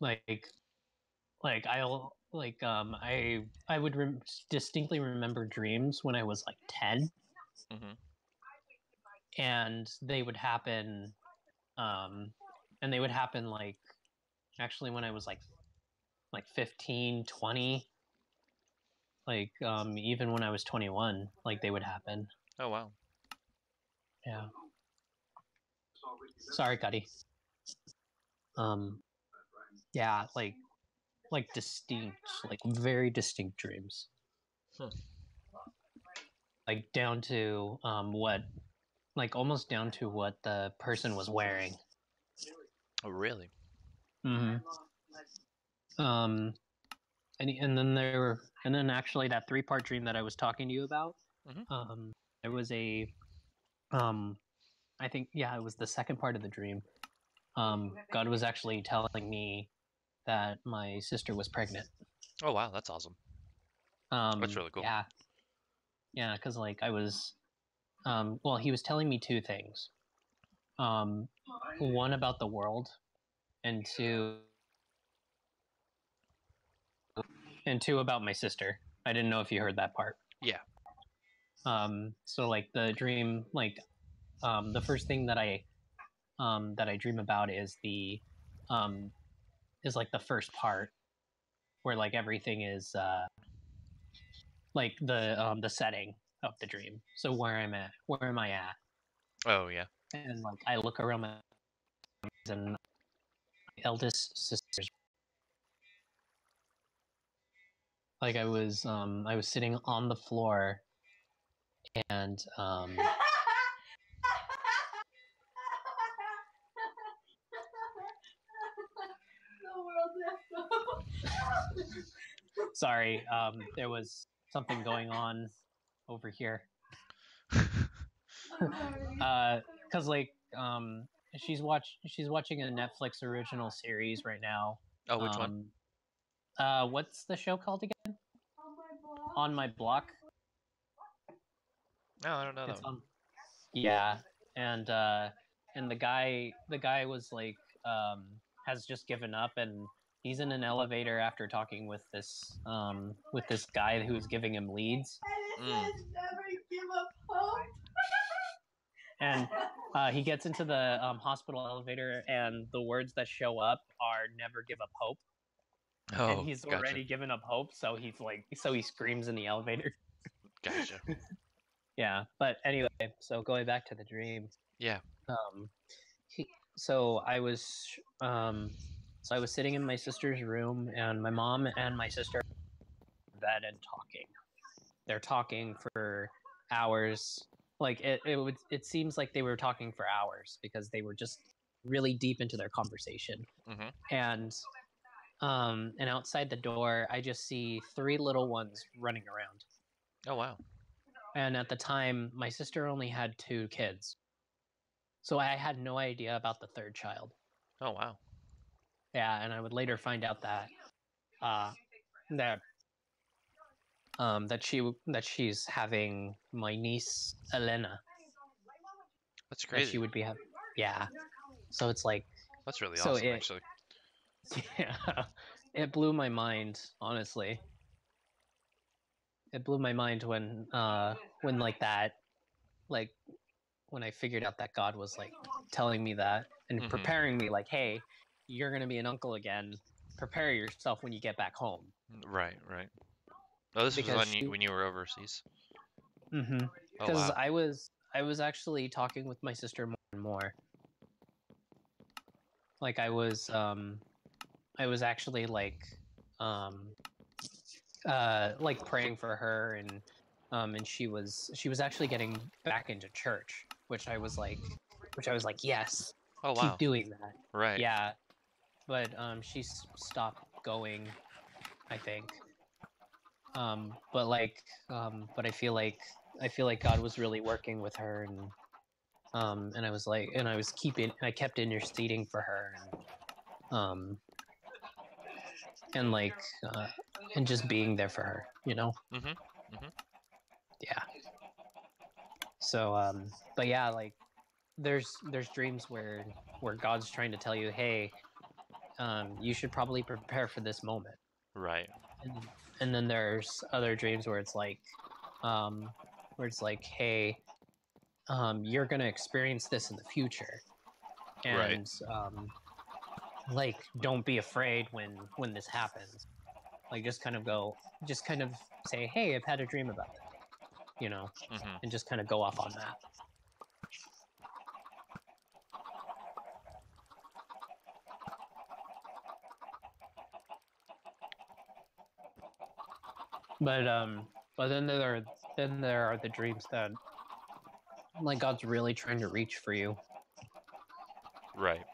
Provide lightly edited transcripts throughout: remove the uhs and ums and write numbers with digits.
like I would distinctly remember dreams when I was like 10, Mm-hmm. and they would happen um and they would happen like actually when I was like 15, 20, even when I was 21, like they would happen. Oh wow. Yeah. Sorry, Cuddy. Um yeah, like distinct, like very distinct dreams. Hmm. Like down to what like almost down to what the person was wearing. Oh really? Mm-hmm. Um and then actually that three-part dream that I was talking to you about, Mm-hmm. there was a um I think yeah, it was the second part of the dream. God was actually telling me that my sister was pregnant. Oh wow, that's awesome. That's really cool. Yeah, yeah, because like I was, well, he was telling me two things. Um, one about the world, and two about my sister. I didn't know if you heard that part. Yeah. So like the dream, like the first thing that I dream about um is like the first part where like everything is like the setting of the dream. So where am I at? Oh yeah. And like I look around my and my eldest sisters, like I was sitting on the floor and sorry, there was something going on over here. Cuz like she's watching a Netflix original series right now. Oh, which one? Um what's the show called again? On My Block. No, I don't know that It's one. on. Yeah, and the guy was like has just given up, and he's in an elevator after talking with this guy who's giving him leads. Mm. Never give up hope. And he gets into the hospital elevator, and the words that show up are "never give up hope." And Oh, he's gotcha. already given up hope, so he screams in the elevator. Gotcha. Yeah, but anyway, so going back to the dream, Yeah. um, he, so I was um, so I was sitting in my sister's room, and my mom and my sister are in bed and talking. They're talking for hours. Like it seems like they were talking for hours because they were just really deep into their conversation. Mm-hmm. And outside the door, I just see three little ones running around. Oh wow. And at the time, my sister only had two kids. So I had no idea about the third child. Oh wow. Yeah, and I would later find out uh, that that she's having my niece Elena, That's that she crazy. would be having. Yeah, so it's like That's really so awesome, it actually. yeah, it blew my mind, honestly. It blew my mind when like that, like when I figured out that God was like telling me that and Mm-hmm. preparing me, like, hey, you're gonna be an uncle again. Prepare yourself when you get back home, Right, right. Oh, this was because when she. you were overseas. Mm-hmm. Oh Because wow. I was actually talking with my sister more and more. Like I was actually um like praying for her, and she was actually getting back into church, which I was like, yes, Oh keep wow. doing that. Right. Yeah, but she stopped going, I think. But I feel like God was really working with her, and I was like, and I kept interceding for her, um and and just being there for her, you know. Mm-hmm. Mm-hmm. Yeah. So but yeah, like there's dreams where God's trying to tell you, hey, you should probably prepare for this moment. Right. And then there's other dreams where it's like, hey, you're gonna experience this in the future, and like, don't be afraid when this happens. Like, just kind of say, hey, I've had a dream about it, and just kind of go off on that. But then there are the dreams that, like, God's really trying to reach for you. Right.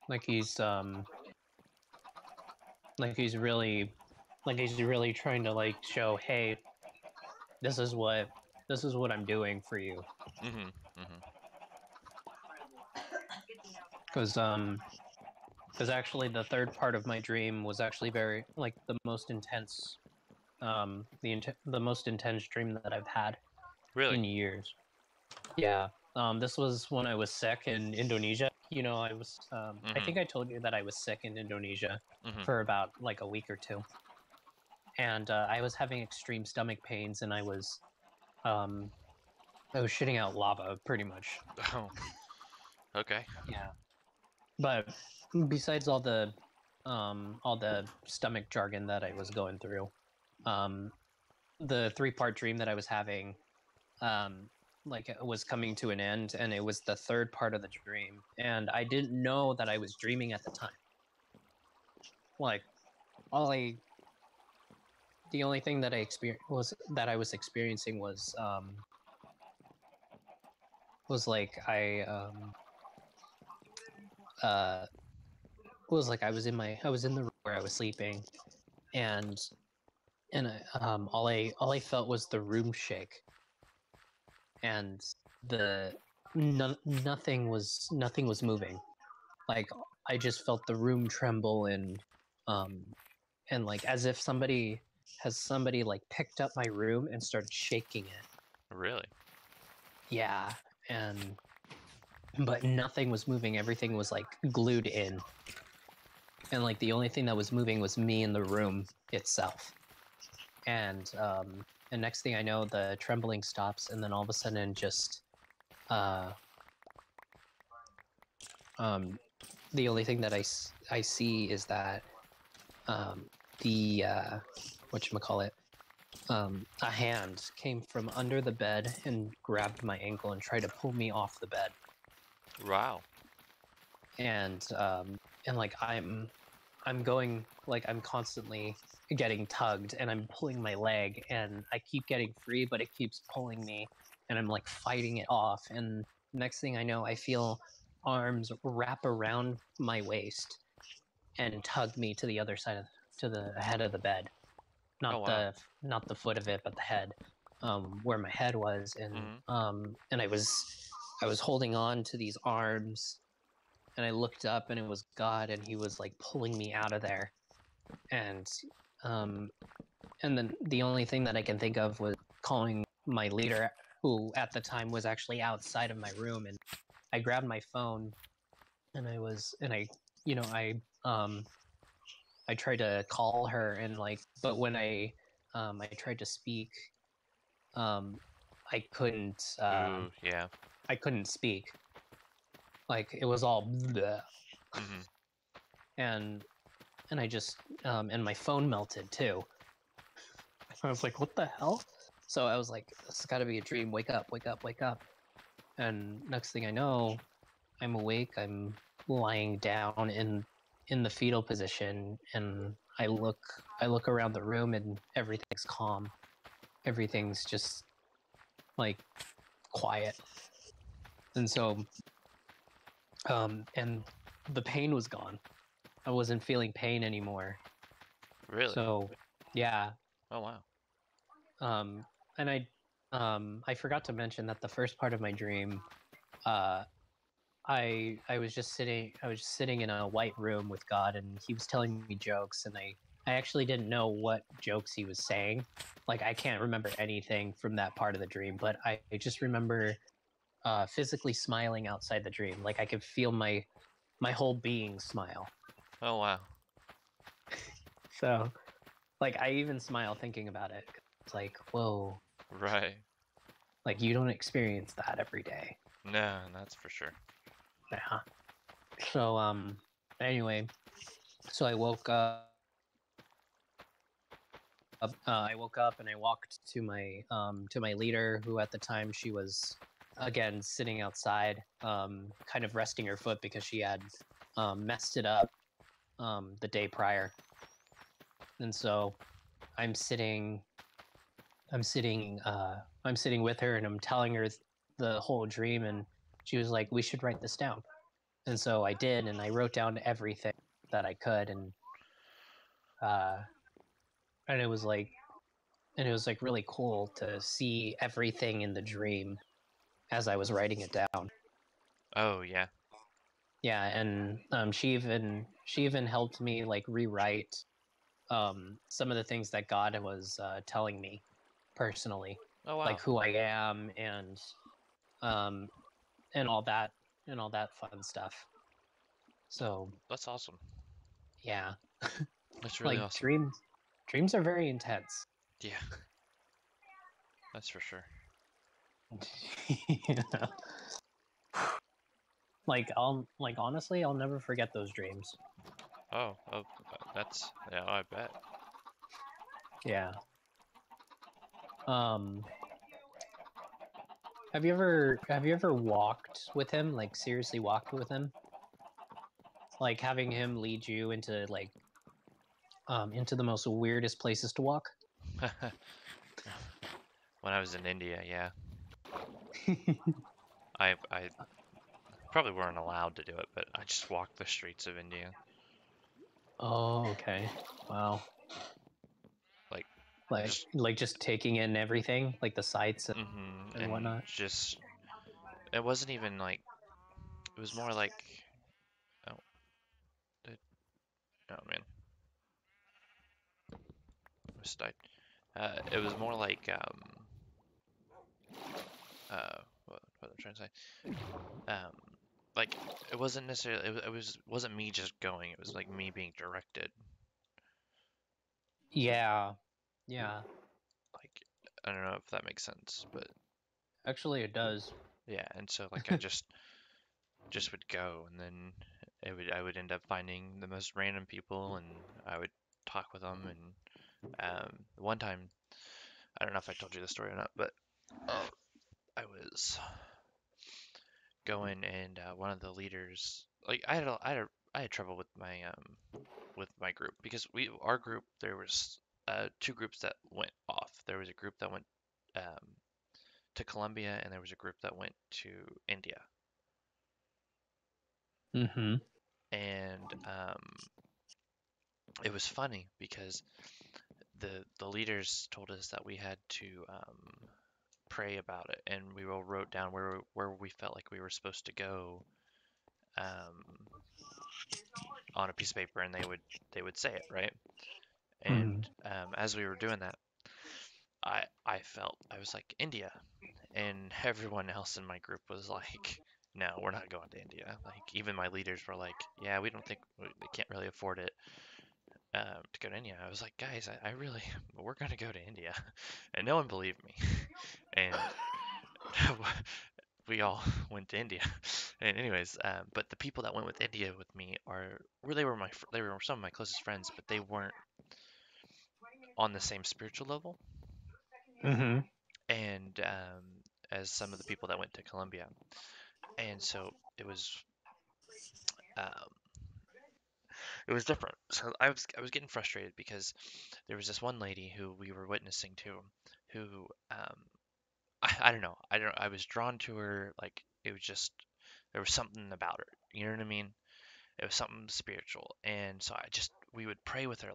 Like he's really trying to, like, show, hey, this is what I'm doing for you. Because actually the third part of my dream was actually very, like, the most intense the most intense dream that I've had in years. Yeah. This was when I was sick in Indonesia. I was I think I told you that I was sick in Indonesia for about like a week or two. And I was having extreme stomach pains, and I was shitting out lava pretty much. Oh. Okay. Yeah. But besides all the stomach jargon that I was going through, the 3-part dream that I was having, like, it was coming to an end, and it was the third part of the dream, and I didn't know that I was dreaming at the time. Like, the only thing that I was experiencing was like I was in the room where I was sleeping, and all I felt was the room shake, and nothing was moving. Like, I just felt the room tremble, and like, as if somebody like picked up my room and started shaking it. Really? Yeah. But nothing was moving. Everything was like glued in, and like the only thing that was moving was me in the room itself. And next thing I know, the trembling stops, and then all of a sudden, just the only thing that I see is that whatchamacallit, a hand came from under the bed and grabbed my ankle and tried to pull me off the bed. Wow. And like, I'm going, like, I'm constantly getting tugged, and I'm pulling my leg, and I keep getting free, but it keeps pulling me, and I'm like fighting it off. And next thing I know, I feel arms wrap around my waist and tug me to the other side to the head of the bed. Not the foot of it, but the head, where my head was. And and I was holding on to these arms, and I looked up, and it was God, and he was like pulling me out of there. And then the only thing that I can think of was calling my leader, who at the time was actually outside of my room. And I grabbed my phone, and I tried to call her, and like, but when I tried to speak, I couldn't. Yeah. I couldn't speak. Like, it was all bleh. And I just and my phone melted too. I was like, what the hell? So I was like, this has got to be a dream. Wake up, wake up, wake up. And next thing I know, I'm awake. I'm lying down in the fetal position, and I look around the room, and everything's calm. Everything's just like quiet. And so and the pain was gone. I wasn't feeling pain anymore. Really? So yeah. Oh wow. And I forgot to mention that the first part of my dream, I was just sitting in a white room with God, and he was telling me jokes, and I actually didn't know what jokes he was saying. Like, I can't remember anything from that part of the dream, but I just remember physically smiling outside the dream. Like, I could feel my my whole being smile. Oh wow. So, like, I even smile thinking about it. It's like, whoa. Right. Like, you don't experience that every day. No, that's for sure. Yeah. So, anyway, so I woke up. I woke up and I walked to my leader, who at the time she was again sitting outside, kind of resting her foot because she had messed it up the day prior. And so I'm sitting with her and I'm telling her the whole dream, and she was like, "We should write this down." And so I did, and I wrote down everything that I could, and and it was like really cool to see everything in the dream as I was writing it down. Oh yeah. Yeah, and she even helped me like rewrite some of the things that God was telling me personally, Oh wow. like who I am, um and all that fun stuff. So That's awesome. yeah, That's really like awesome. dreams are very intense. Yeah. That's for sure. Yeah. Like honestly, I'll never forget those dreams. Oh, that's yeah, I bet. Yeah. Um have you ever walked with him? Like seriously walked with him? Like having him lead you into the most weirdest places to walk? When I was in India, yeah. I probably weren't allowed to do it, but I just walked the streets of India. Oh, okay. Wow. Like Like just just taking in everything, like the sights and and whatnot. just it wasn't even like it was more like oh, it, oh man, I must died. It was more like what I'm trying to say. Um, like it wasn't necessarily wasn't me just going. It was like me being directed. Yeah. Yeah. Like I don't know if that makes sense, but Actually it does. yeah. And so like I just would go, and then I would end up finding the most random people, and I would talk with them. And one time, I don't know if I told you the story or not, but I was going, and one of the leaders, like I had trouble with my group because our group there was two groups that went off. There was a group that went um, to Colombia, and there was a group that went to India. Mm-hmm. And it was funny because the leaders told us that we had to pray about it, and we all wrote down where we felt like we were supposed to go um, on a piece of paper, and they would say it right. Mm-hmm. And as we were doing that, I felt I was like India, and everyone else in my group was like, no, we're not going to India. Like even my leaders were like, yeah, we don't think we can't really afford it to go to India. I was like, guys, I really, we're gonna go to India, and no one believed me, and we all went to India. And anyways, but the people that went with India with me they were they were some of my closest friends, but they weren't on the same spiritual level, Mm-hmm. and as some of the people that went to Colombia, and so um, it was different. So I was getting frustrated because there was this one lady who we were witnessing to, who I don't know. I was drawn to her. Like it was just there was something about her. You know what I mean? It was something spiritual. And so we would pray with her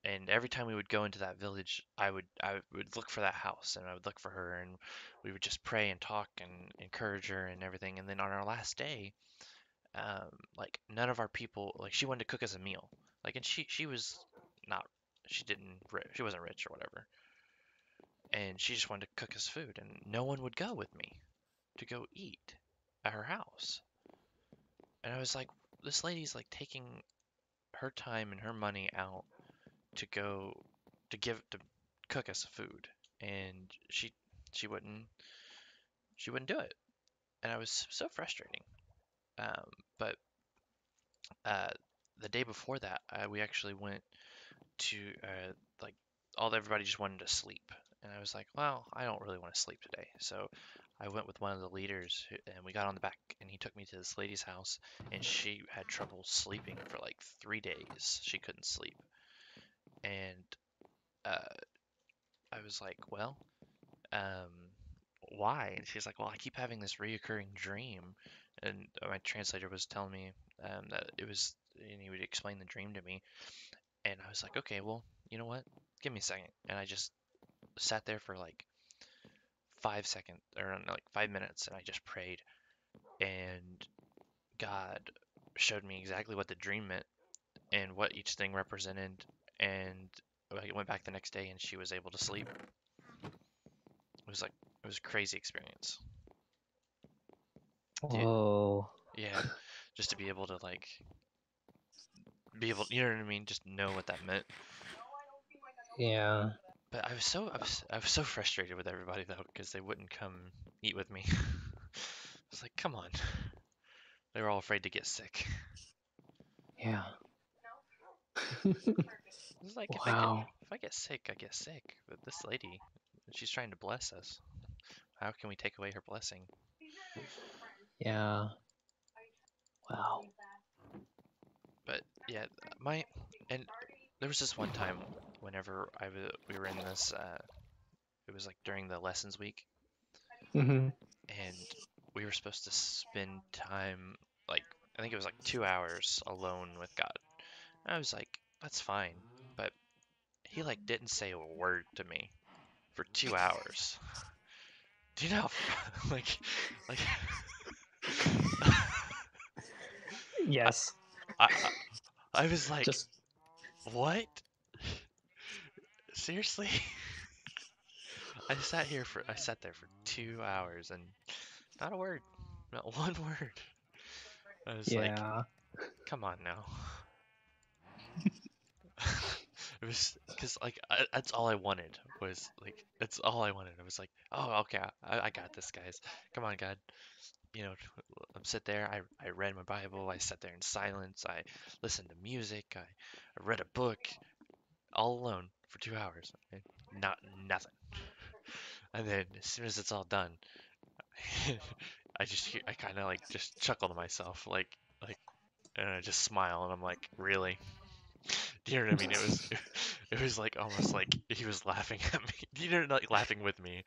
and every time we would go into that village, I would look for that house, and I would look for her, and we would just pray and talk and encourage her and everything. And then on our last day, like none of our people, like she wanted to cook us a meal. Like and she was not she wasn't rich or whatever. And she just wanted to cook us food, and no one would go with me to go eat at her house. And I was like, this lady's like taking her time and her money out to go to cook us food, and she wouldn't do it, and I was so frustrating. Um, but uh, the day before that, we actually went to like everybody just wanted to sleep, and I was like, well, I don't really want to sleep today, so I went with one of the leaders, and we got on the back, and he took me to this lady's house, and she had trouble sleeping for like 3 days. She couldn't sleep, and uh, I was like, well, um, why? And she's like, well, I keep having this reoccurring dream, and my translator was telling me that it was, and he would explain the dream to me, and I was like, okay, well, you know what? Give me a second, and I just sat there for like 5 seconds or no, like 5 minutes, and I just prayed, and God showed me exactly what the dream meant and what each thing represented, and I went back the next day, and she was able to sleep. It was a crazy experience. Dude, Whoa. yeah, just to be able to like you know what I mean, just know what that meant. Yeah. But I was so frustrated with everybody though, because they wouldn't come eat with me. I was like, come on. They were all afraid to get sick. Yeah. It's like Wow. if I get sick, I get sick. But this lady, she's trying to bless us. How can we take away her blessing? Yeah. Wow. But yeah, my and there was this one time whenever we were in this it was like during the lessons week, Hmm. and we were supposed to spend time, like I think it was like 2 hours alone with God. And I was like, that's fine, but he like didn't say a word to me for 2 hours. Do you know like like Yes. I I was like, Just what? Seriously? I sat there for 2 hours and not a word, not one word. I was like, yeah. come on now. It was because like that's all I wanted was like that's all I wanted. I was like, oh okay, I got this, guys. Come on, God. You know, I'm sit there. I read my Bible. I sat there in silence. I listened to music. I read a book all alone for 2 hours. And not nothing. And then as soon as it's all done, I kind of like just chuckle to myself, and I just smile, and I'm like, really? Do you know what I mean? It was like almost like he was laughing at me. You know, like laughing with me.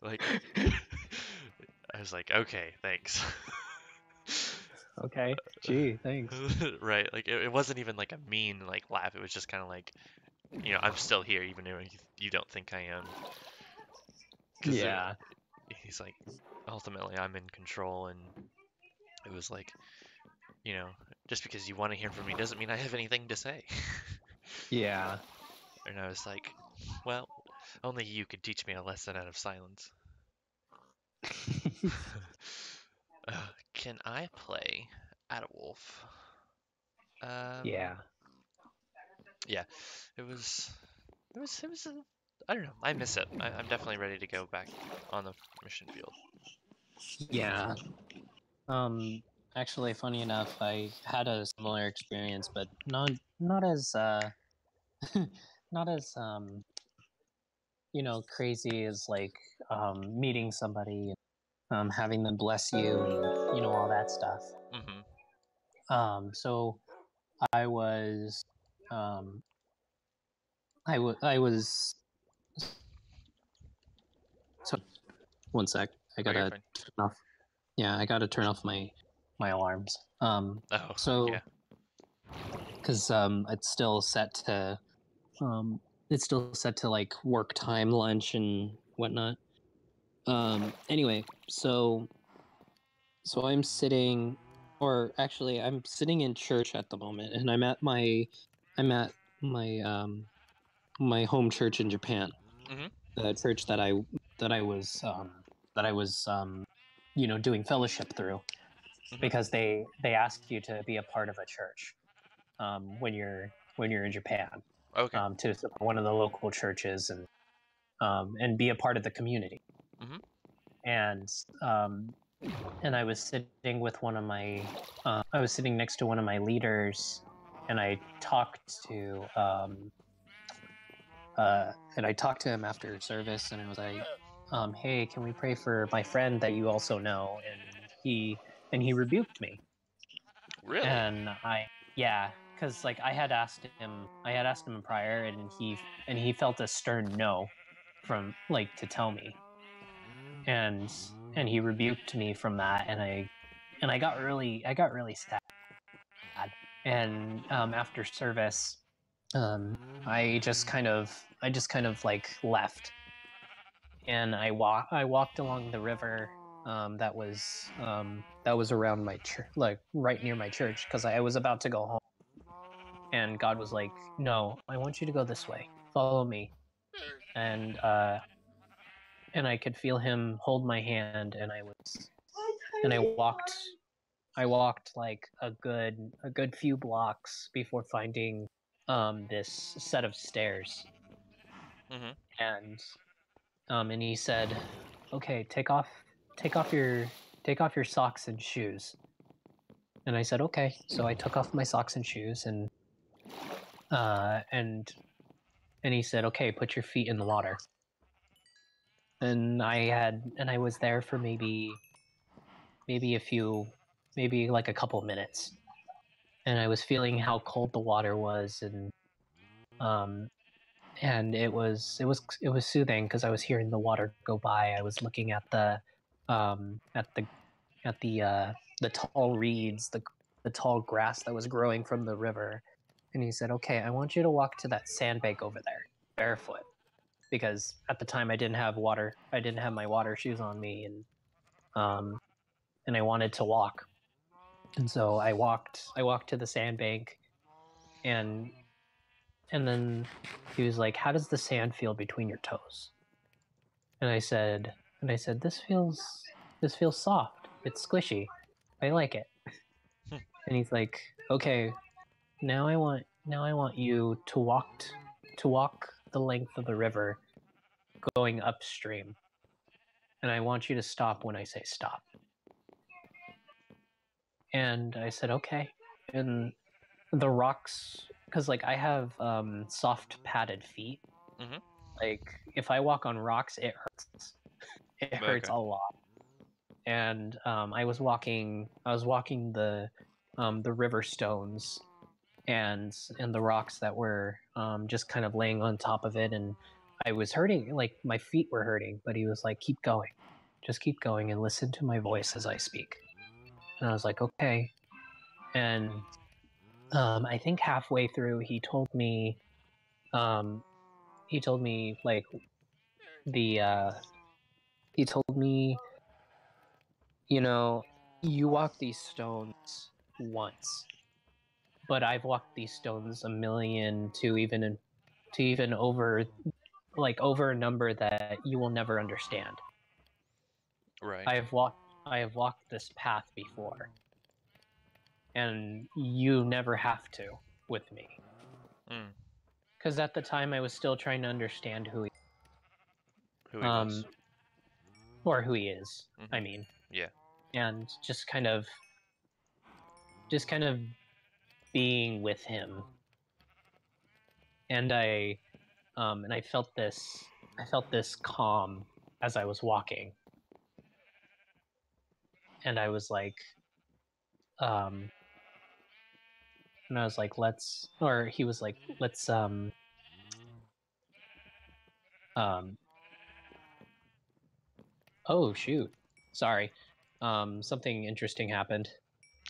Like I was like, okay, thanks. Okay. Gee, thanks. Right? Like it wasn't even like a mean like laugh. It was just kind of like, I'm still here even though you don't think I am. Because Yeah. he's like, ultimately I'm in control, and it was like, you know, just because you want to hear from me doesn't mean I have anything to say. Yeah. And I was like, well, only you could teach me a lesson out of silence. Can I play at a wolf? Yeah. Yeah, it was, I don't know. I miss it. I'm definitely ready to go back on the mission field. Yeah. Um, Actually, funny enough, I had a similar experience, but not as not as crazy as like meeting somebody, having them bless you, and all that stuff. Mm-hmm. So I was um I was so one sec. I Oh, you're gotta fine. turn off. Yeah, I gotta turn off my alarms. Oh, So yeah. because um it's still set to like work time, lunch and whatnot. Anyway, so I'm sitting, or actually I'm sitting in church at the moment, and I'm at my home church in Japan, Mm-hmm. the church that I was doing fellowship through. because they ask you to be a part of a church when you're in Japan, Okay. to support one of the local churches and be a part of the community. Mhm. And I was sitting with one of my I was sitting next to one of my leaders, and I talked to him after service, and I was like, hey, can we pray for my friend that you also know? And he rebuked me. Really? And yeah, because like I had asked him prior, and he felt a stern no from like to tell me, and he rebuked me from that, and I got really sad. And after service, I just kind of like left, and I walked along the river that was around my church, like right near my church, because I was about to go home, and God was like, "No, I want you to go this way. Follow me." And I could feel him hold my hand, and I walked like a good few blocks before finding this set of stairs. Mhm. And he said, "Okay, take off your socks and shoes." And I said, "Okay." So I took off my socks and shoes, and uh and he said, "Okay, put your feet in the water." And I was there for maybe a few maybe like a couple minutes, and I was feeling how cold the water was, um and it was soothing because I was hearing the water go by. I was looking at the um at the the tall reeds, the tall grass that was growing from the river. And he said, "Okay, I want you to walk to that sandbank over there barefoot," because at the time I didn't have my water shoes on me, um and I wanted to walk. And so I walked to the sandbank, and then he was like, "How does the sand feel between your toes?" And I said, this feels soft. It's squishy. I like it." And he's like, "Okay, now I want you to walk the length of the river going upstream. And I want you to stop when I say stop." And I said, "Okay." And the rocks, because like I have soft padded feet. Mhm. Like if I walk on rocks, it hurts. It hurts Okay. a lot. And I was walking the river stones, and the rocks that were just kind of laying on top of it, and I was hurting, like my feet were hurting, but he was like, "Keep going, just keep going, and listen to my voice as I speak." And I was like, "Okay." And I think halfway through um, he told me like the he told me, "You know, you walk these stones once, but I've walked these stones a million, to even over, like over a number that you will never understand. Right. I have walked this path before, and you never have to with me." Mm. Because at the time I was still trying to understand Who he um was. who he is. I Mhm. mean, Yeah. and just kind of being with him. And I felt this calm as I was walking, and I was like, um and I was like, "Let's," or he was like, "Let's um oh shoot, sorry, something interesting happened.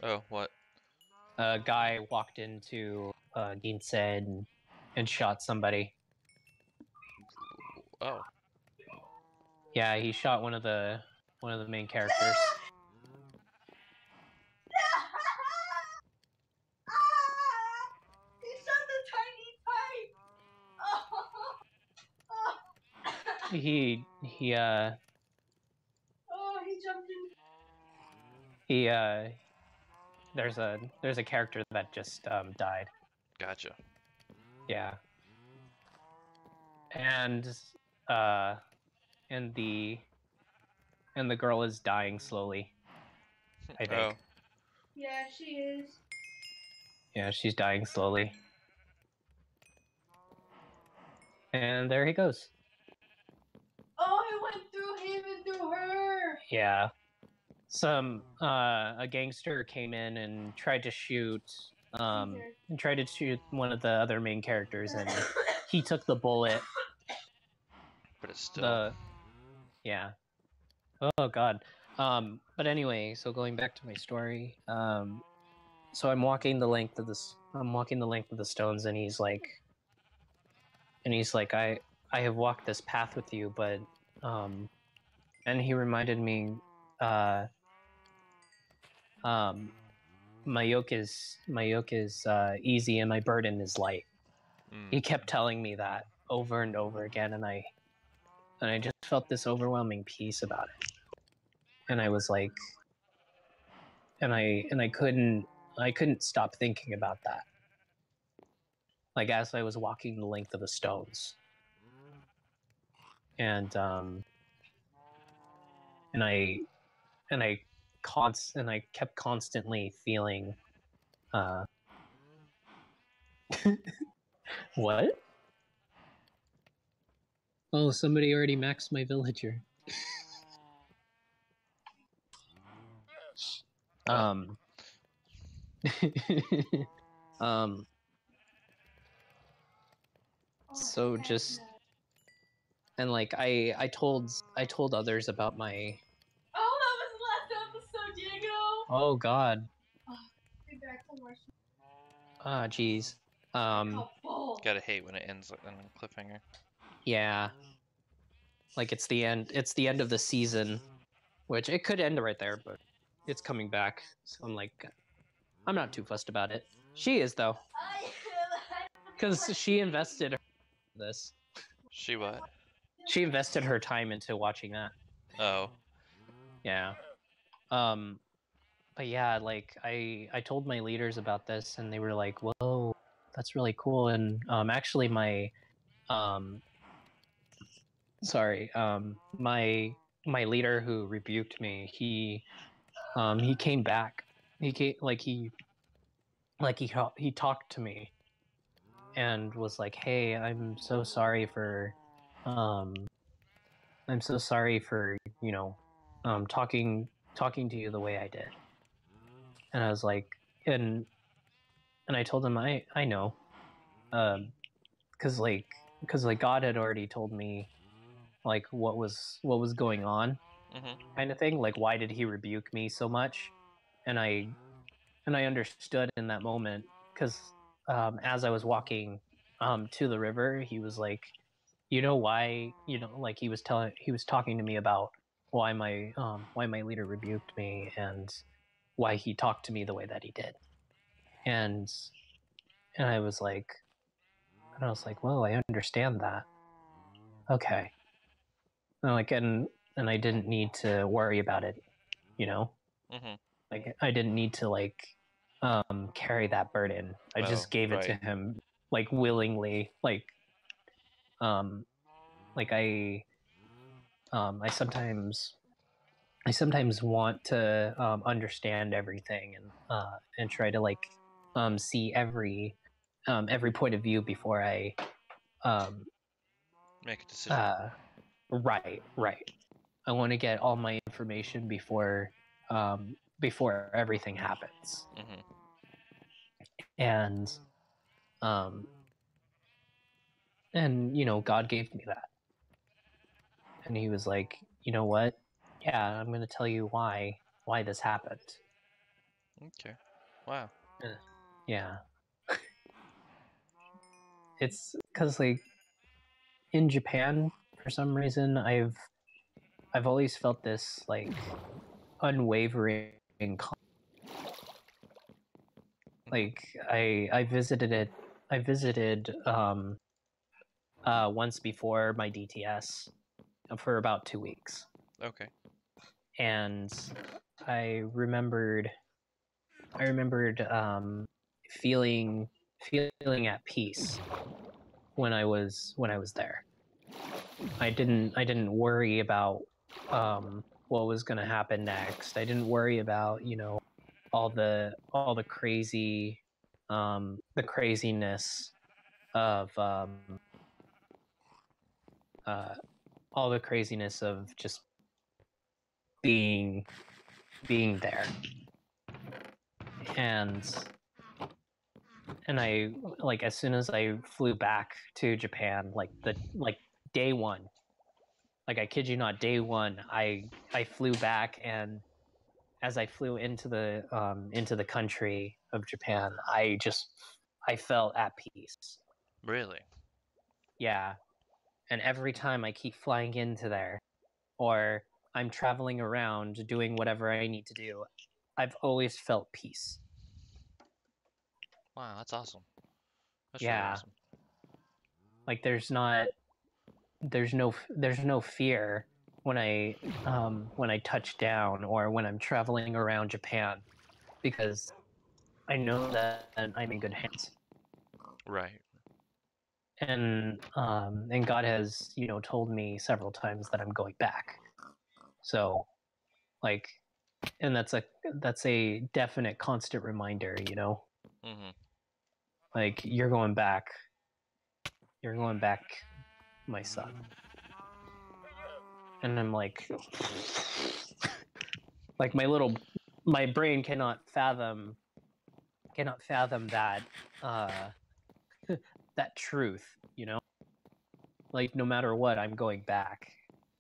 Oh, what? A guy walked into Ginse, and shot somebody. Oh. Yeah, he shot one of the main characters. He shot the tiny pipe. He Oh, he jumped in. he there's a character that just died. Gotcha. Yeah. And uh and the girl is dying slowly, I think. Oh. Yeah, she is. Yeah, she's dying slowly. And there he goes. Oh, it went through him and through her. Yeah. A gangster came in and tried to shoot one of the other main characters, and he took the bullet. But it's still. Yeah. Oh god. But anyway, so going back to my story, so I'm walking the length of the stones, and he's like, I have walked this path with you, but and he reminded me, my yoke is easy and my burden is light. He kept telling me that over and over again, and I just felt this overwhelming peace about it. And I was like, and I couldn't stop thinking about that. Like as I was walking the length of the stones. And I kept constantly feeling what? Oh, somebody already maxed my villager. So just, and like I told others about my. Oh, that was the last episode, Diego. Oh God. Be back to watch. Ah, jeez. Gotta hate when it ends on a cliffhanger. Yeah. Like it's the end. It's the end of the season, which it could end right there, but it's coming back. So I'm like, I'm not too fussed about it. She is though, because she invested this. She what? She invested her time into watching that. Oh. Yeah. But yeah, like I told my leaders about this, and they were like, "Whoa, that's really cool." And actually, my my leader who rebuked me, he came back. He talked to me, and was like, "Hey, I'm so sorry for you know, talking to you the way I did." And I was like, and I told him I know, because God had already told me like what was going on, kind of thing. Like, why did he rebuke me so much? And I understood in that moment, because as I was walking to the river, he was like, you know why, like he was talking to me about why my leader rebuked me, and why he talked to me the way that he did. And I was like, well, I understand that. Okay. And I didn't need to worry about it, like I didn't need to carry that burden. I just gave it to him like willingly, like I sometimes want to understand everything, and try to see every point of view before I make a decision. Right. I want to get all my information before everything happens. And God gave me that. And he was like, you know what? Yeah, I'm going to tell you why this happened. Okay. Wow. Yeah. It's because in Japan, for some reason, I've always felt this unwavering I visited once before my DTS for about 2 weeks. Okay. And I remembered remembered feeling at peace when I was there. I didn't worry about what was going to happen next. I didn't worry about all the crazy the craziness of all the craziness of just being there. And I, like, as soon as I flew back to Japan, like day one, like, I kid you not, day one, I flew back, and as I flew into the country of Japan, I felt at peace. Really? Yeah. And every time I keep flying into there, or I'm traveling around doing whatever I need to do, I've always felt peace. Wow, that's awesome. That's really Yeah. awesome. Like, there's no fear when I touch down or when I'm traveling around Japan, because I know that I'm in good hands. Right. And God has told me several times that I'm going back. So, like, and that's a definite constant reminder, Mm-hmm. like, you're going back, my son. And I'm like, like, my brain cannot fathom that that truth, like, no matter what, I'm going back,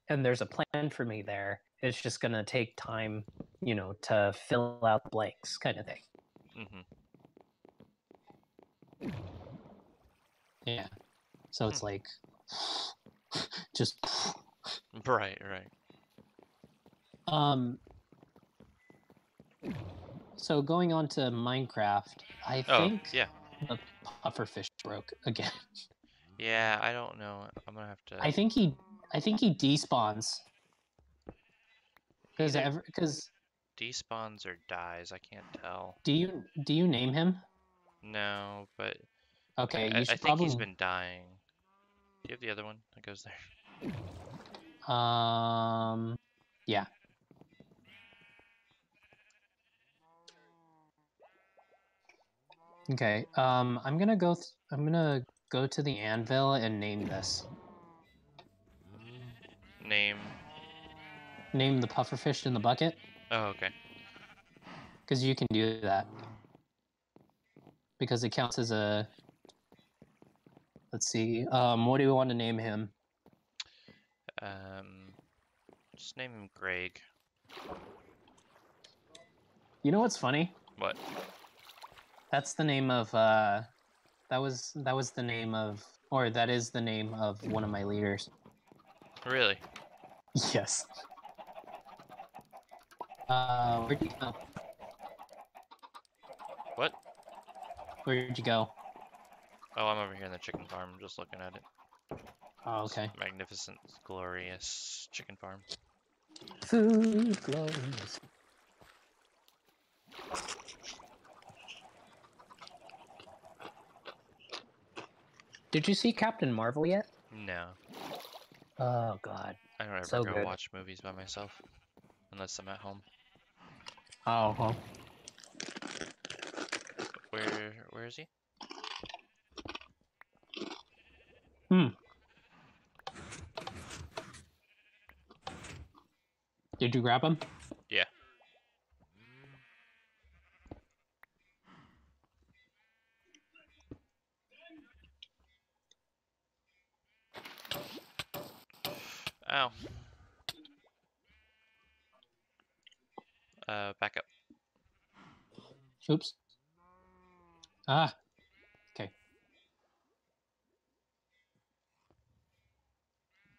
and there's a plan for me there. It's just gonna take time, to fill out the blanks, kind of thing. Mm-hmm. Yeah. So it's like, just Right. So going on to Minecraft, I think yeah. the pufferfish broke again. Yeah, I don't know. I'm gonna have to. I think he despawns Either because despawns or dies. I can't tell. do you name him? No, but Okay, I you should think he's probably been dying. Do you have the other one that goes there? yeah. Okay. I'm gonna go to the anvil and name this. Name. Name the pufferfish in the bucket, Oh, okay. because you can do that. Because it counts as a. Let's see. What do you want to name him? Just name him Greg. You know what's funny? What? That's the name of that was the name of, or that is the name of one of my leaders. Really? Yes. Where'd you go? What? Where'd you go? Oh, I'm over here in the chicken farm, just looking at it. Oh, okay. This magnificent, glorious chicken farm. Food glorious. Did you see Captain Marvel yet? No. Oh God. I don't ever So go good. watch movies by myself. Unless I'm at home. Oh, huh. Where is he? Did you grab him? Yeah. Ow. Back up. Oops. Ah. Okay.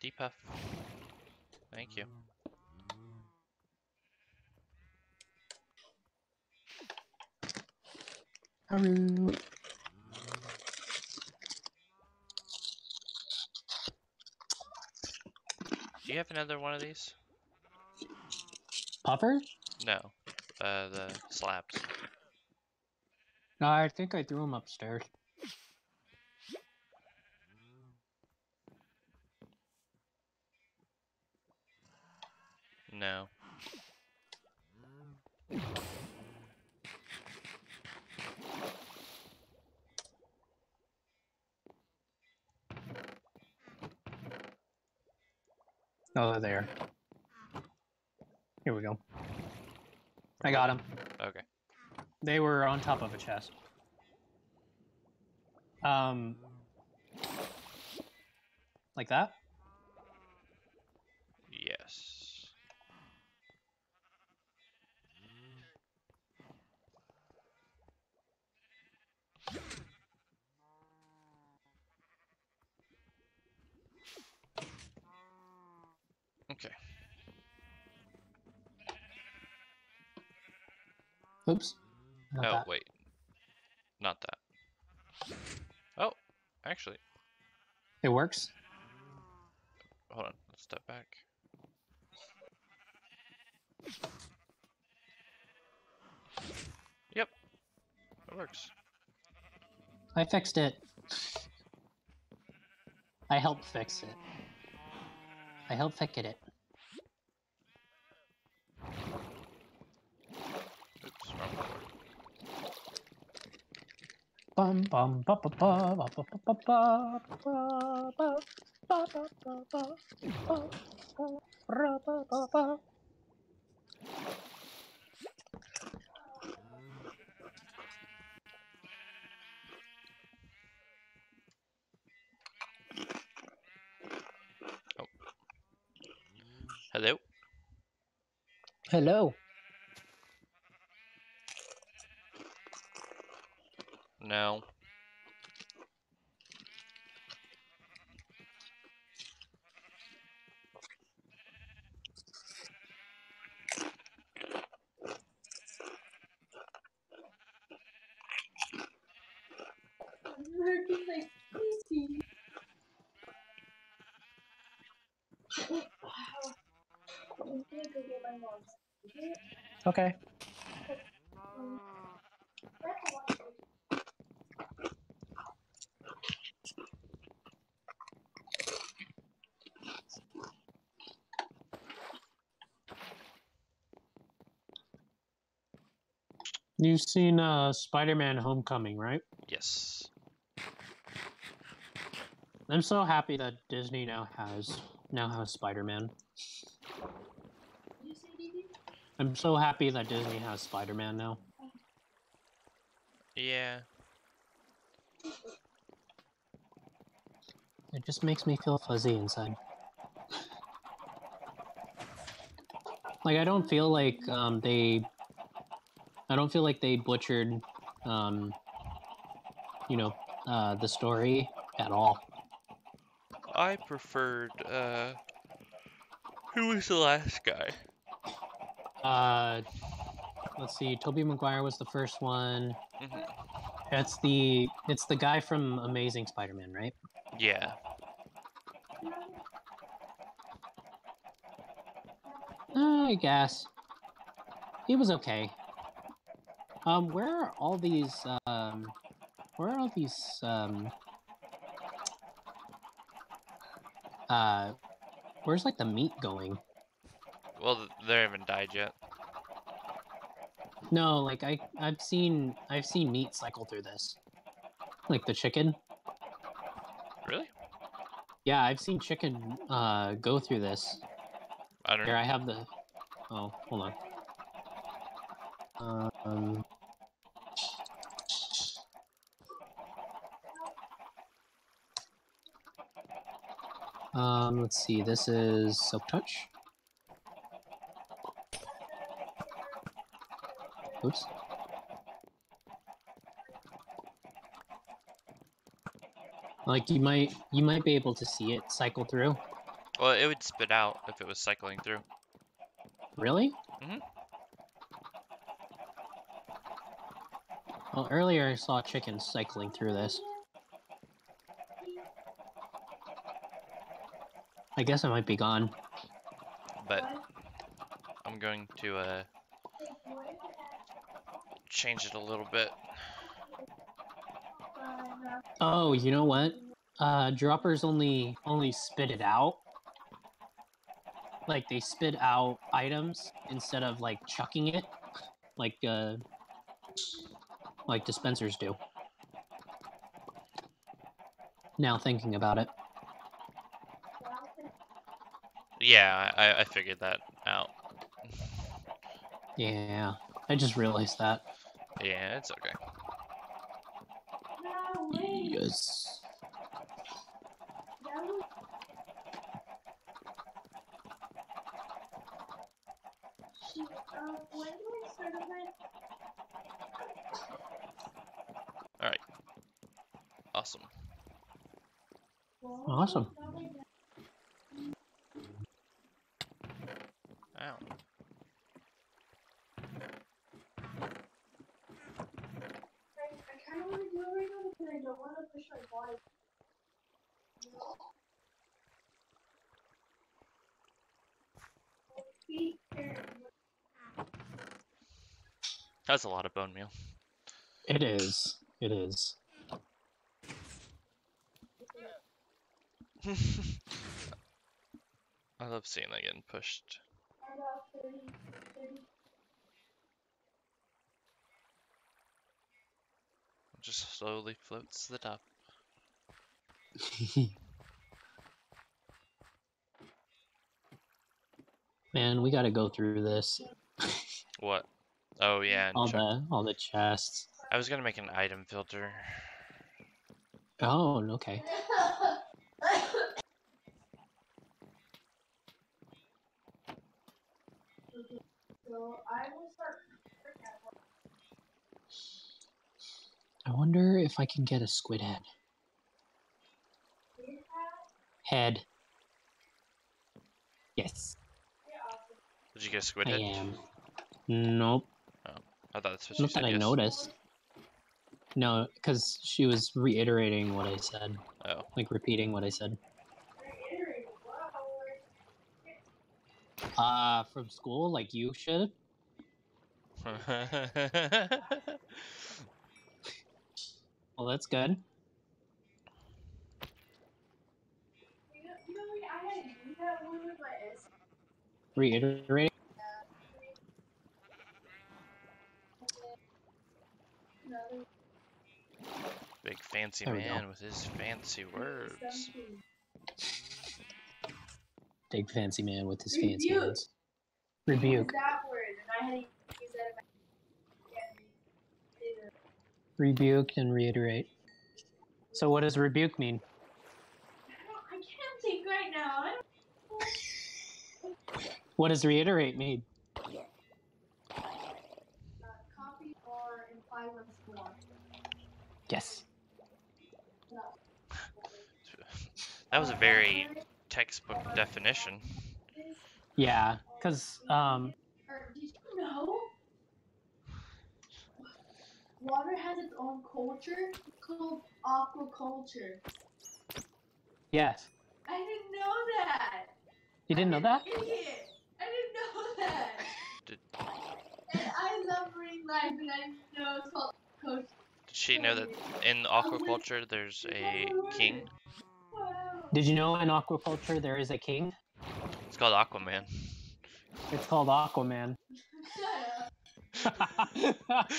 Depuff. Thank you. Hello. Do you have another one of these? Puffer? No. The slabs. No, I think I threw him upstairs. No. Oh, they're there. Here we go. I got him. Okay. They were on top of a chest. Like that? Yes. Okay. Oops. Not Oh, that. wait. Not that. Oh, actually, It works? hold on. Let's step back. Yep. It works. I fixed it. I helped fix it. I helped fix it. Oops, wrong floor. Bum bum ba ba ba ba ba ba ba ba ba ba ba ba ba ba ba ba ba. Oh. Hello? Hello. No. He's like, please. I'm gonna go get my mom's. Okay. You've seen Spider-Man Homecoming, right? Yes. I'm so happy that Disney now has Spider-Man. I'm so happy that Disney has Spider-Man now. Yeah. It just makes me feel fuzzy inside. Like I don't feel like they butchered the story at all. I preferred, who was the last guy? Let's see, Tobey Maguire was the first one. Mm-hmm. It's the guy from Amazing Spider-Man, right? Yeah. I guess. He was okay. Where are all these where's like the meat going? Well, they haven't died yet. No, like I've seen meat cycle through this. Like the chicken. Really? Yeah, I've seen chicken go through this. I don't Here know. I have the oh, hold on. Let's see, this is Silk Touch. Oops. Like you might be able to see it cycle through. Well, it would spit out if it was cycling through. Really? Mhm. Well, earlier I saw chickens cycling through this. I guess it might be gone. But I'm going to change it a little bit. Oh, you know what? Droppers only spit it out. Like they spit out items instead of like chucking it, like dispensers do. Now thinking about it. Yeah, I figured that out. Yeah, I just realized that. Yeah, it's okay. Yes. Alright. Awesome. Awesome. Ow. I kind of want to do it right now because I don't want to push my body. Feet here. That's a lot of bone meal. It is. It is. I love seeing that getting pushed. Just slowly floats to the top. Man, we gotta go through this. What? Oh yeah, and All the chests. I was gonna make an item filter. Oh, okay. So I will start. I wonder if I can get a squid head. Head. Yes, Did you get a squid I head? am. Nope. I thought that's what you Not said. that I Yes. noticed. No, because she was reiterating what I said. Oh. Like repeating what I said. From school, like you should. Well, that's good. I had to do that one with my S. Reiterating. Big fancy There we man go. with his fancy words. Big fancy man with his Rebuke. fancy words. Rebuke. That word, and I had to use that in my. Rebuke and reiterate. So what does rebuke mean? I can't think right now. What does reiterate mean? Copy or imply once more. Yes. That was a very textbook definition. Yeah, because Or did you know? Water has its own culture called aquaculture. yes. I didn't know that. You didn't know that? Idiot. I didn't know that. Did, And I love marine life, and I know it's called coach. did she know that in aquaculture there's a king? Wow. Did you know in aquaculture there is a king? It's called Aquaman. It's called Aquaman. Shut up.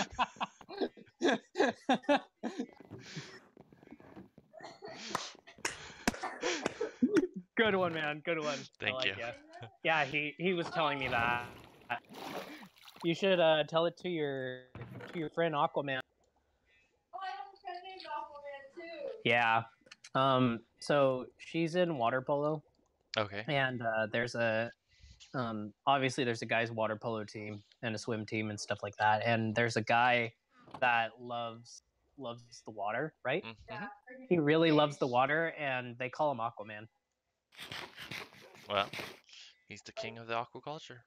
Good one, man. Good one. Thank you. Yeah, he was telling me that. You should tell it to your friend Aquaman. Oh, I have a friend named Aquaman too. Yeah. So she's in water polo, Okay. and there's a obviously there's a guy's water polo team and a swim team and stuff like that, and there's a guy that loves the water, right? Mm-hmm. He really loves the water, and they call him Aquaman. Well, he's the king of the aquaculture.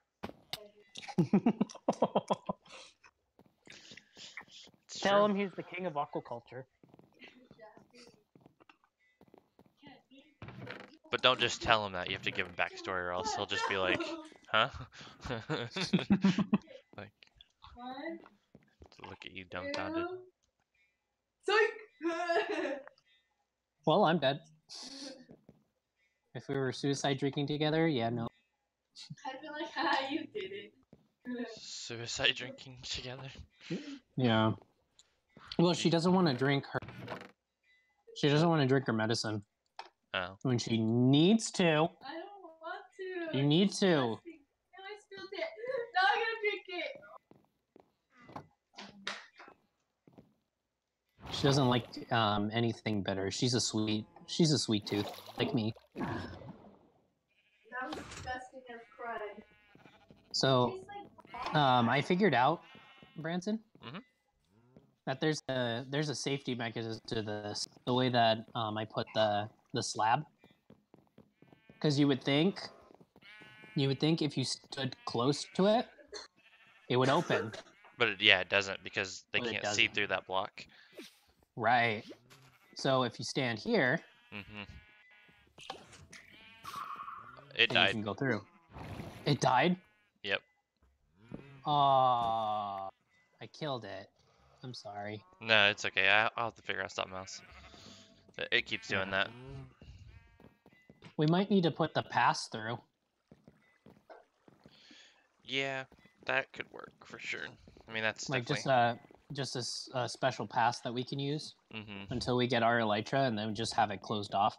It's Tell true. him he's the king of aquaculture. But don't just tell him that. You have to give him backstory, or else he'll just be like, "Huh?" Like, One, look at you dumbfounded. two, psych! Well, I'm dead. If we were suicide drinking together, yeah, no. I feel like you did it. Suicide drinking together. Yeah. Well, she doesn't want to drink her. She doesn't want to drink her medicine Oh. when she needs to. I don't want to. You need to. And I spilled it. Now I'm gonna drink it. She doesn't like anything bitter. She's a sweet tooth, like me. That was disgusting as crud. So, Tastes like I figured out, Branson, Mhm. that there's a safety mechanism to this. The way that I put the slab, because you would think if you stood close to it, it would open. But it doesn't because they But it can't see doesn't. through that block. Right. So if you stand here, Mm-hmm. It then you died. can go through. It died? Yep. Aw, I killed it. I'm sorry. No, it's okay. I'll have to figure out something else. It keeps doing that. We might need to put the pass through. Yeah, that could work for sure. I mean, that's Like definitely... just a special pass that we can use Mm-hmm. until we get our elytra, and then just have it closed off.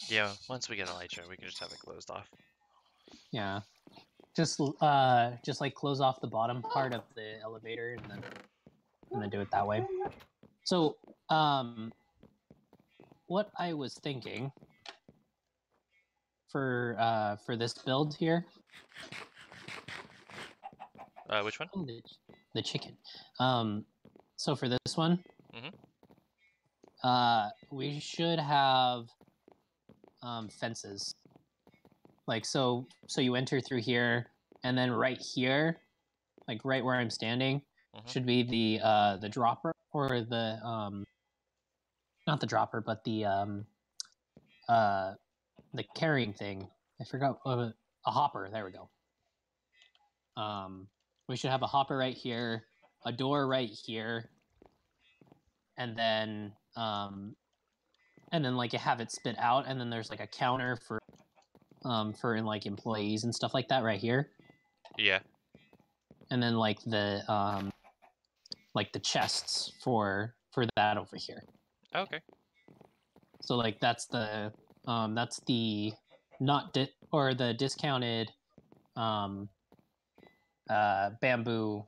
Yeah, once we get elytra, we can just have it closed off. Yeah, just like close off the bottom part of the elevator, and then do it that way. So, what I was thinking for this build here. Which one? Oh, the chicken. So for this one, we should have fences. Like so you enter through here, and then right here, like right where I'm standing, should be the dropper, or the not the dropper, but the carrying thing. I forgot a hopper. There we go. We should have a hopper right here, a door right here, and then like have it spit out, and then there's like a counter for like employees and stuff like that right here. Yeah. And then like the chests for that over here. Okay. So like that's the the discounted bamboo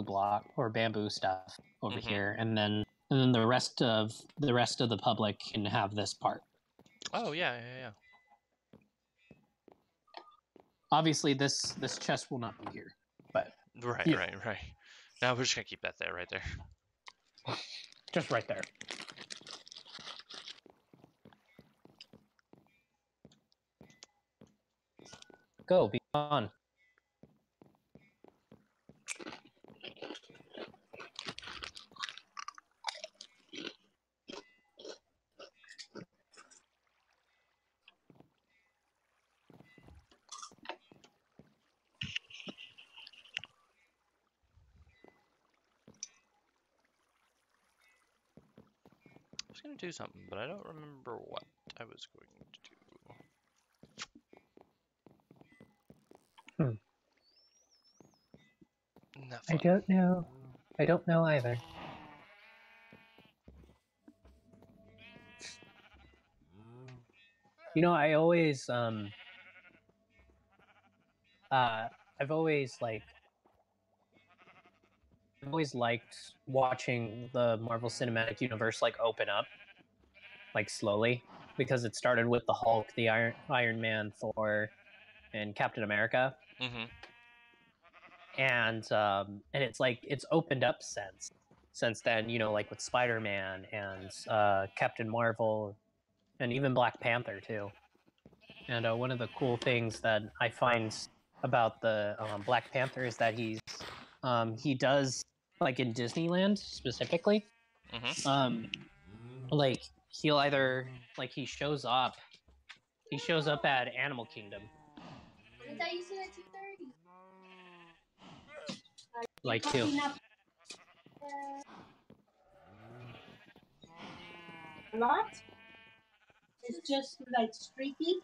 block or bamboo stuff over here, and then the rest of the public can have this part. Oh yeah. Obviously this chest will not be here, but Right. Now we're just gonna keep that there, right there. Just right there. Go, be on. I was gonna do something, but I don't remember what I was going to do. I don't know. I don't know either. You know, I always I've always liked watching the Marvel Cinematic Universe like open up, like slowly, because it started with the Hulk, the Iron Man, Thor, and Captain America. And it's like it's opened up since then, you know, like with Spider-Man and Captain Marvel, and even Black Panther too. And one of the cool things that I find about the Black Panther is that he does, like in Disneyland specifically, like he'll either like he shows up at Animal Kingdom. I thought you said at 2:30. Like too. A lot? It's just like streaky.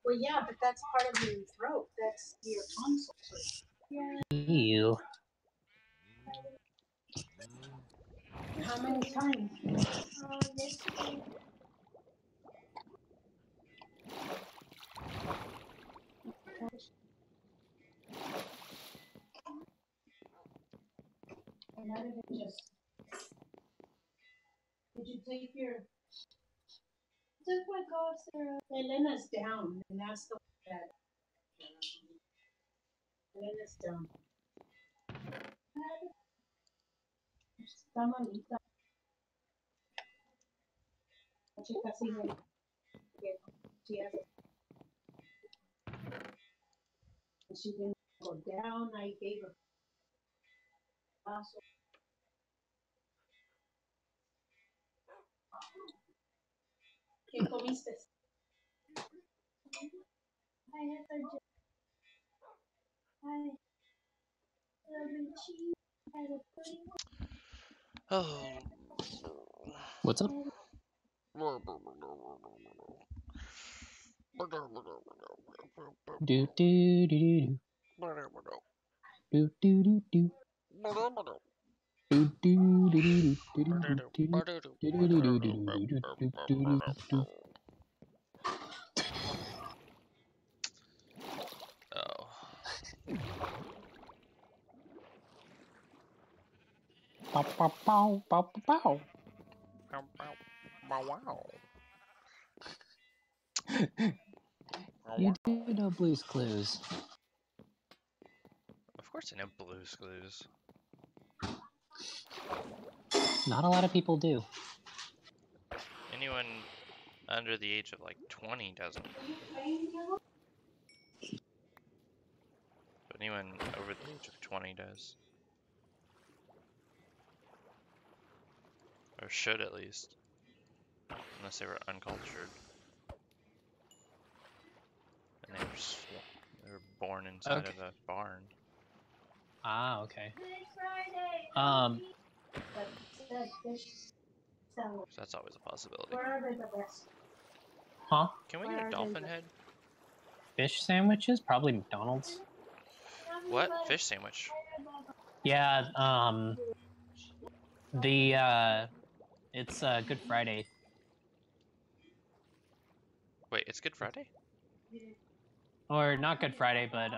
Well, yeah, but that's part of your throat. That's your tonsils. Yeah. Ew. How many times? Yesterday. And how did it just? Did you take your? Took my cough syrup. Elena's down, and that's the that. Elena's down. Está malita. La chica sigue. She has it. She didn't go down. I gave her vaso. ¿Qué comiste? I had the I had cheese. I had a pudding. Oh. What's up? Do do do do do do do do. Do do do do do do do do do. Oh. Pow pow pow pow pow. Wow. You do know Blue's Clues. Of course I know Blue's Clues. Not a lot of people do. Anyone under the age of like 20 doesn't. But anyone over the age of 20 does. Or should at least. Unless they were uncultured. And they were born inside of a barn. Ah, okay. So that's always a possibility. Where are they the best? Huh? Can we get a dolphin head? Fish sandwiches? Probably McDonald's. What? Fish sandwich? Yeah, it's Good Friday. Wait, it's Good Friday? Or not Good Friday, but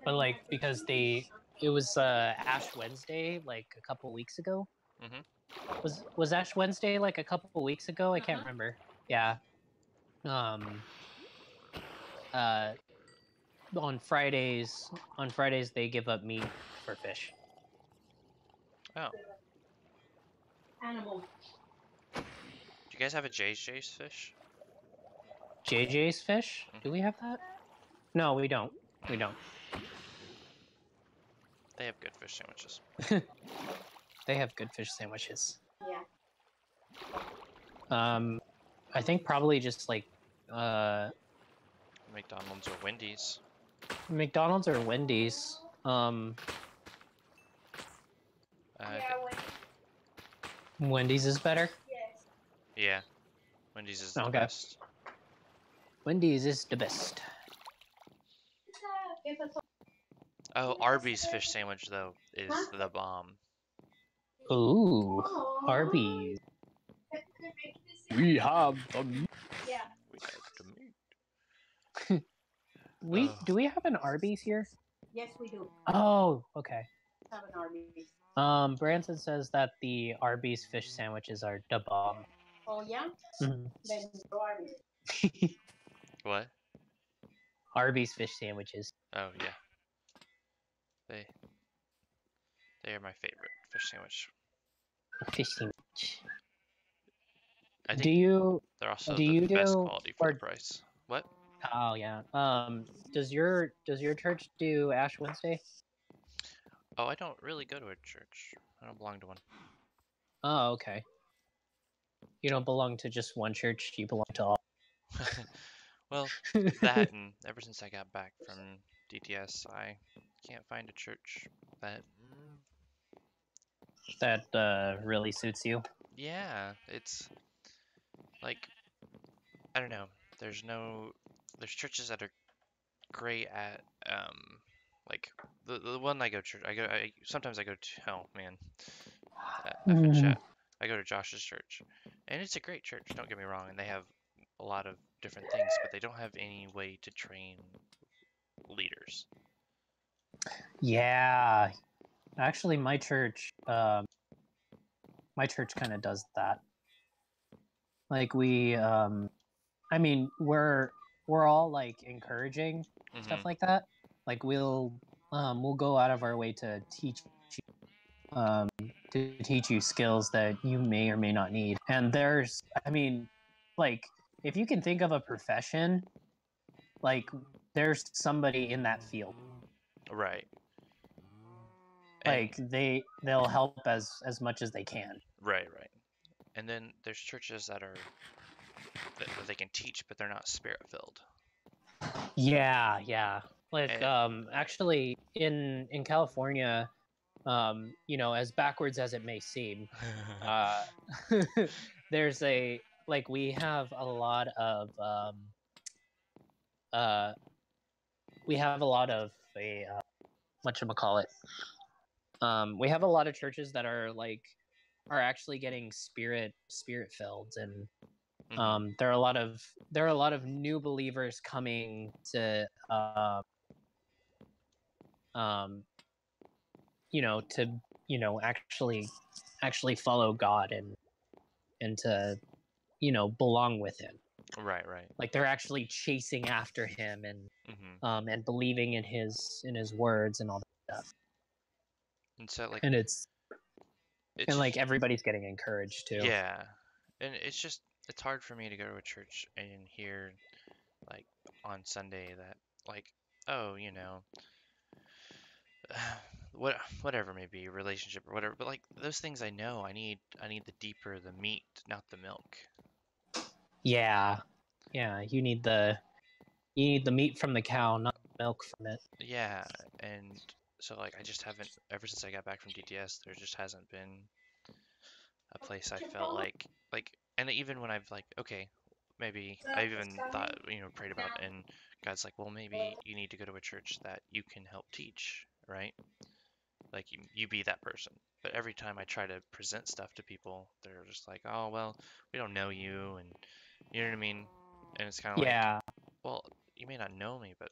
like because it was Ash Wednesday like a couple weeks ago. Mhm. Was Ash Wednesday like a couple weeks ago? I can't remember. Yeah. On Fridays they give up meat for fish. Oh. Animal. Do you guys have a JJ's fish? JJ's fish? Do we have that? No, we don't. We don't. They have good fish sandwiches. They have good fish sandwiches. Yeah. I think probably just like McDonald's or Wendy's. McDonald's or Wendy's. Wendy's is better. Yes. Yeah. Wendy's is the Okay. best. Wendy's is the best. Oh, Arby's fish sandwich though is the bomb. Ooh, Arby's. We have the meat. Yeah. We have the meat. Do we have an Arby's here? Yes, we do. Oh, okay. Have an Arby's. Branson says that the Arby's fish sandwiches are the bomb. Oh yeah. Mhm. Then go Arby's. What? Arby's fish sandwiches. Oh yeah. They are my favorite fish sandwich. Fish sandwich. I think Do you? they're also do the you best do- quality for or- the price. What? Oh yeah. Does your church do Ash Wednesday? Oh, I don't really go to a church. I don't belong to one. Oh, okay. You don't belong to just one church. You belong to all. Well, that and ever since I got back from DTS, I can't find a church that. That really suits you. Yeah, it's like I don't know. There's no there's churches that are great at like the one I go to church. I sometimes I go to oh man, F in Mm. chat. I go to Josh's church, and it's a great church. Don't get me wrong, and they have a lot of different things, but they don't have any way to train leaders. Yeah, actually, my church kind of does that. Like I mean, we're all like encouraging stuff Hmm. like that. Like we'll go out of our way to um teach you skills that you may or may not need. And I mean, like if you can think of a profession, like there's somebody in that field. Right. And Like they'll help as much as they can. right, right. And then there's churches that they can teach, but they're not spirit filled. Yeah, yeah. Like And actually in California, you know, as backwards as it may seem, uh there's a like we have a lot of uh we have a lot of a whatchamacallit. We have a lot of churches that are actually getting spirit filled, and mhm, there are a lot of new believers coming to um you know to actually follow God and to belong with him. right, right. Like they're actually chasing after him Hmm. and believing in his words and all that stuff. And so like And it's like just everybody's getting encouraged too. yeah, and it's hard for me to go to a church and hear like on Sunday that like oh whatever may be relationship or whatever, but like those things I need the deeper the meat, not the milk. Yeah. Yeah, you need the meat from the cow, not the milk from it. Yeah, and so like I just haven't ever since I got back from DTS, there just hasn't been a place I felt like and even when I've like okay, maybe I even thought, prayed about and God's like, well, maybe you need to go to a church that you can help teach, right? Like you be that person. But every time I try to present stuff to people, they're just like, "Oh, well, we don't know you," and you know what I mean? And it's kind of like, Yeah. well, you may not know me, but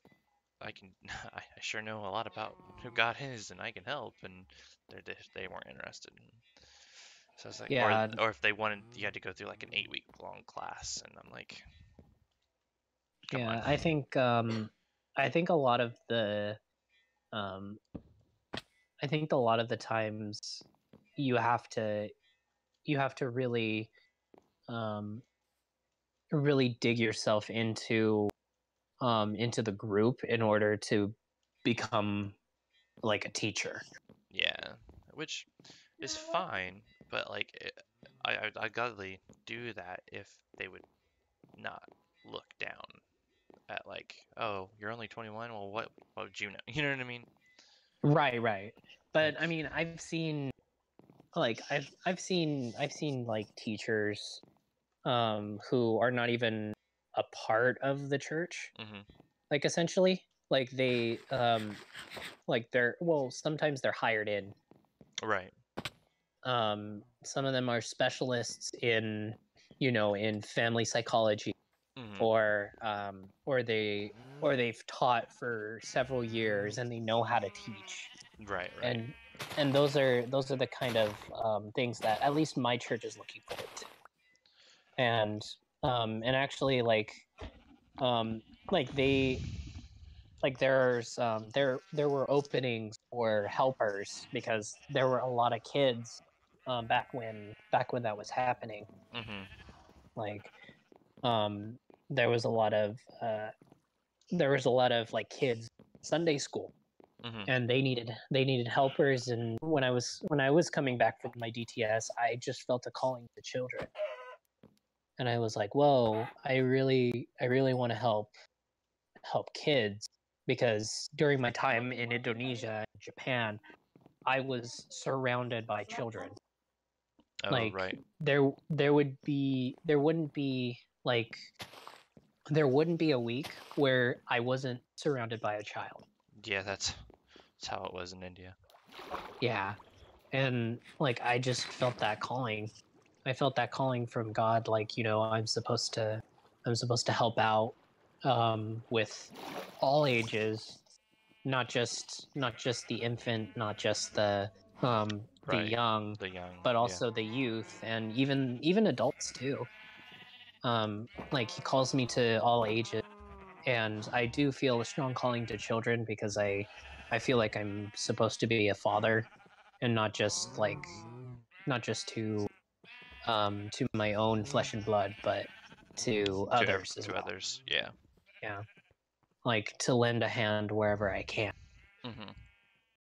I can, I sure know a lot about who God is, and I can help. And they weren't interested. So it's like, Yeah. or if they wanted, you had to go through like an 8 week long class, and I'm like, come on. Yeah, I think a lot of the um I think a lot of the times you have to you have to um really dig yourself into the group in order to become like a teacher. Yeah, which is fine, but like, I'd gladly do that if they would not look down at like, oh, you're only 21. Well, what would you know? You know what I mean? Right, right. But Like, I mean, I've seen like teachers who are not even a part of the church, hmm, like essentially. Like sometimes they're hired in. right. Some of them are specialists in in family psychology, Hmm. or they've taught for several years and they know how to teach. Right, right. And those are the kind of things that at least my church is looking forward to. And actually um like they there were openings for helpers because there were a lot of kids back when that was happening. Hmm. Like um there was a lot of like kids Sunday school, Hmm. and they needed helpers. And when I was coming back from my DTS, I just felt a calling to children, and I was like, whoa, I really want to help kids, because during my time in Indonesia and Japan, I was surrounded by children. Oh, Like right. there wouldn't be a week where I wasn't surrounded by a child. Yeah, that's how it was in India. Yeah. And like I just felt that calling. I felt that calling from God, like, I'm supposed to help out with all ages, not just the infant, not just the Right. young, The young. but Yeah. also the youth, and even adults too. Like he calls me to all ages, and I do feel a strong calling to children because I feel like I'm supposed to be a father, and not just to my own flesh and blood, but to others as To well. others. Yeah. Yeah, like to lend a hand wherever I can. Hmm.